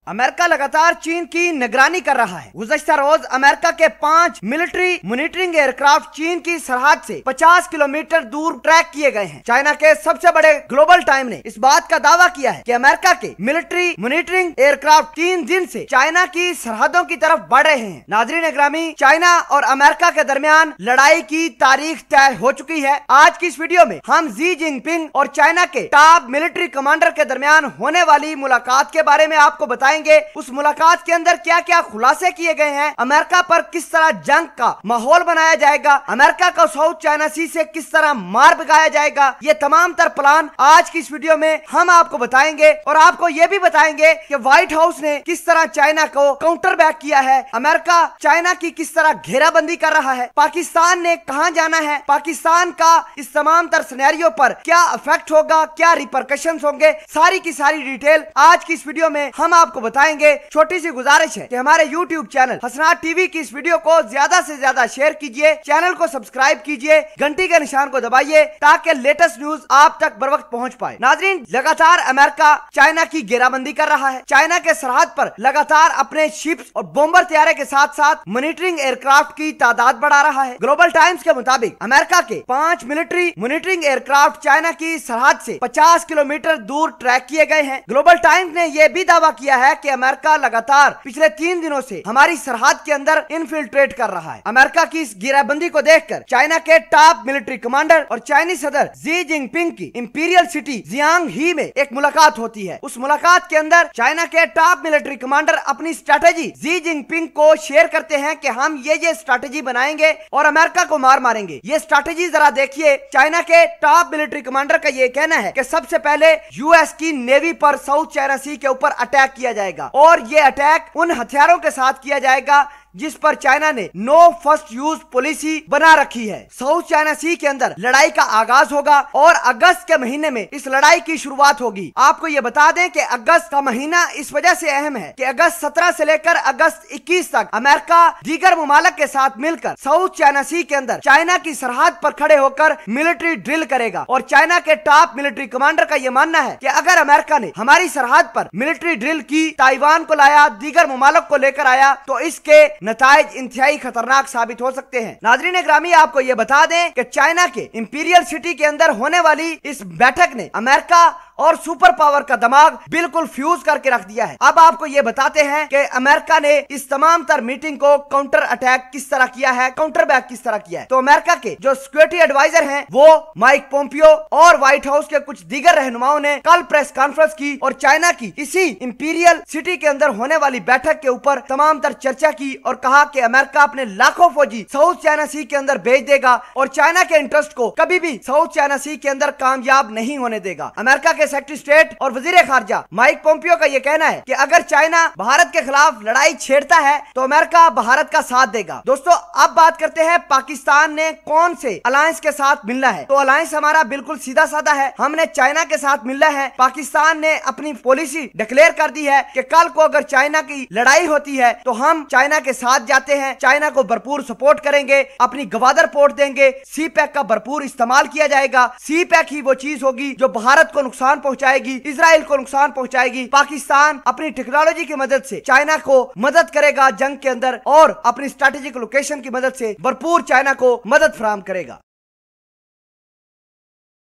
America लगातार चीन की निगरानी कर रहा है। गुज़श्ता रोज अमेरिका के 5 मिलिट्री मॉनिटरिंग एयरक्राफ्ट चीन की सरहद से 50 किलोमीटर दूर ट्रैक किए गए हैं। चाइना के सबसे बड़े ग्लोबल टाइम ने इस बात का दावा किया है कि अमेरिका के मिलिट्री मॉनिटरिंग एयरक्राफ्ट 3 दिन से चाइना की सरहदों की तरफ बढ़ रहे हैं। नाज़रीन इकरामी, चाइना और अमेरिका के दरमियान लड़ाई की तारीख तय हो चुकी है। आज की इस वीडियो में हम शी जिनपिंग और चाइना के टॉप मिलिट्री कमांडर के दरमियान होने वाली मुलाकात के बारे में आपको बताएंगे। उस मुलाकात के अंदर क्या क्या खुलासे किए गए हैं, अमेरिका पर किस तरह जंग का माहौल बनाया जाएगा, अमेरिका को साउथ चाइना सी से किस तरह मार भगाया जाएगा, ये तमाम तर प्लान आज की इस वीडियो में हम आपको बताएंगे। और आपको ये भी बताएंगे कि व्हाइट हाउस ने किस तरह चाइना को काउंटर बैक किया है, अमेरिका चाइना की किस तरह घेराबंदी कर रहा है, पाकिस्तान ने कहां जाना है, पाकिस्तान का इस तमाम तर सिनेरियो पर क्या इफेक्ट होगा, क्या रिपरकशंस होंगे, सारी की सारी डिटेल आज की इस वीडियो में हम आपको बताएंगे। छोटी सी गुजारिश है कि हमारे YouTube चैनल हसनात टीवी की इस वीडियो को ज्यादा से ज्यादा शेयर कीजिए, चैनल को सब्सक्राइब कीजिए, घंटी के निशान को दबाइए ताकि लेटेस्ट न्यूज आप तक बर वक्त पहुंच पाए। नाजरीन, लगातार अमेरिका चाइना की घेराबंदी कर रहा है। चाइना के सरहद पर लगातार अपने शिप्स और बॉम्बर तैयारे के साथ साथ मॉनिटरिंग एयरक्राफ्ट की तादाद बढ़ा रहा है। ग्लोबल टाइम्स के मुताबिक अमेरिका के 5 मिलिट्री मॉनिटरिंग एयरक्राफ्ट चाइना की सरहद से 50 किलोमीटर दूर ट्रैक किए गए हैं। ग्लोबल टाइम्स ने यह भी दावा किया है कि अमेरिका लगातार पिछले 3 दिनों से हमारी सरहद के अंदर इन्फिल्ट्रेट कर रहा है। अमेरिका की इस घेराबंदी को देखकर चाइना के टॉप मिलिट्री कमांडर और चाइनीज सदर शी जिनपिंग की इंपीरियल सिटी जियांग ही में एक मुलाकात होती है। उस मुलाकात के अंदर चाइना के टॉप मिलिट्री कमांडर अपनी स्ट्रेटेजी शी जिनपिंग को शेयर करते हैं कि हम ये स्ट्रेटेजी बनाएंगे और अमेरिका को मारेंगे। ये स्ट्रेटेजी जरा देखिए। चाइना के टॉप मिलिट्री कमांडर का ये कहना है कि सबसे पहले यूएस की नेवी पर साउथ चाइना सी के ऊपर अटैक किया जाएगा और ये अटैक उन हथियारों के साथ किया जाएगा जिस पर चाइना ने नो फर्स्ट यूज पॉलिसी बना रखी है। साउथ चाइना सी के अंदर लड़ाई का आगाज होगा और अगस्त के महीने में इस लड़ाई की शुरुआत होगी। आपको ये बता दें कि अगस्त का महीना इस वजह से अहम है कि अगस्त 17 से लेकर अगस्त 21 तक अमेरिका दीगर मुमालिक के साथ मिलकर साउथ चाइना सी के अंदर चाइना की सरहद पर खड़े होकर मिलिट्री ड्रिल करेगा। और चाइना के टॉप मिलिट्री कमांडर का ये मानना है कि अगर अमेरिका ने हमारी सरहद पर मिलिट्री ड्रिल की, ताइवान को लाया, दीगर मुमालिक को लेकर आया, तो इसके नताइज इंतहाई खतरनाक साबित हो सकते हैं। नाजरीन ग्रामी, आपको यह बता दें कि चाइना के इंपीरियल सिटी के अंदर होने वाली इस बैठक ने अमेरिका और सुपर पावर का दिमाग बिल्कुल फ्यूज करके रख दिया है। अब आपको ये बताते हैं कि अमेरिका ने इस तमाम तर मीटिंग को काउंटर अटैक किस तरह किया है, काउंटर बैक किस तरह किया है। तो अमेरिका के जो सिक्योरिटी एडवाइजर हैं वो माइक पोम्पियो और व्हाइट हाउस के कुछ दीगर रहनुमाओं ने कल प्रेस कॉन्फ्रेंस की और चाइना की इसी इंपीरियल सिटी के अंदर होने वाली बैठक के ऊपर तमाम तर चर्चा की और कहा कि अमेरिका अपने लाखों फौजी साउथ चाइना सी के अंदर भेज देगा और चाइना के इंटरेस्ट को कभी भी साउथ चाइना सी के अंदर कामयाब नहीं होने देगा। अमेरिका के सेक्रेटरी स्टेट और वजीर खारजा माइक पोम्पियो का यह कहना है कि अगर चाइना भारत के खिलाफ लड़ाई छेड़ता है तो अमेरिका भारत का साथ देगा। दोस्तों, अब बात करते हैं पाकिस्तान ने कौन से अलायंस के साथ मिलना है। तो अलायंस हमारा बिल्कुल सीधा साधा है, हमने चाइना के साथ मिलना है। पाकिस्तान ने अपनी पॉलिसी डिक्लेयर कर दी है कि कल को अगर चाइना की लड़ाई होती है तो हम चाइना के साथ जाते हैं, चाइना को भरपूर सपोर्ट करेंगे, अपनी गवादर पोर्ट देंगे, सी पैक का भरपूर इस्तेमाल किया जाएगा। सी पैक ही वो चीज होगी जो भारत को नुकसान पहुंचाएगी, इजराइल को नुकसान पहुंचाएगी। पाकिस्तान अपनी टेक्नोलॉजी की मदद से चाइना को मदद करेगा जंग के अंदर और अपनी स्ट्रैटेजिक लोकेशन की मदद से भरपूर चाइना को मदद फराहम करेगा।